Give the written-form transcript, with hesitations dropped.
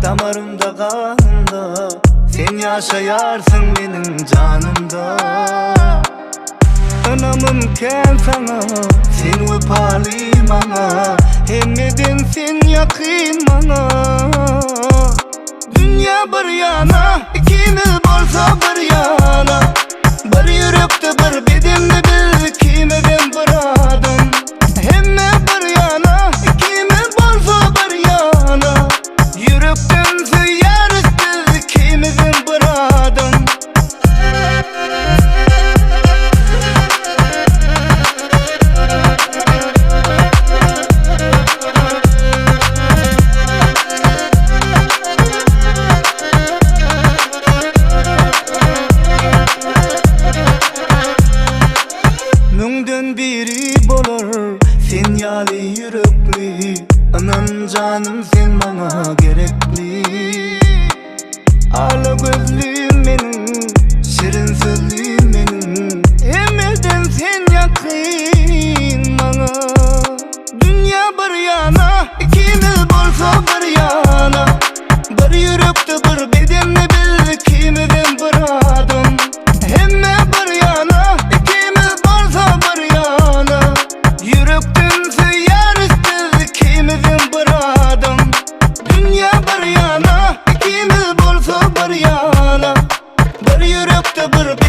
damarımda kanımda, sen yaşayarsın benim canımda. Anamımken sana, sen vefalı bana, hemmeden sen yakın bana. Dünya bir yana, ikimiz bolsa bir yana, bir yürekte bir bedenni bil, kimeden bir adam. Hemme bir yana, ikimiz bolsa bir yana, yürekten süyeriz biz, kimeden bir adam. Müngden biri bolar, sen yali yürekli, anan canım sen bana gerekli. Ala gözlüğüm benim, şirin sözlüğüm benim, emmeden sen yakın bana. Dünya bir yana, ikimiz bolsa bir yana, bir yürekte bir bedenni bil, kimiden bir adam. Hemme bir yana, ikimiz bolsa bir yana, yürekten süyeriz biz, kimiden bir adam. Dünya bir yana, ikimiz bolsa bir yana, bir yürekte bir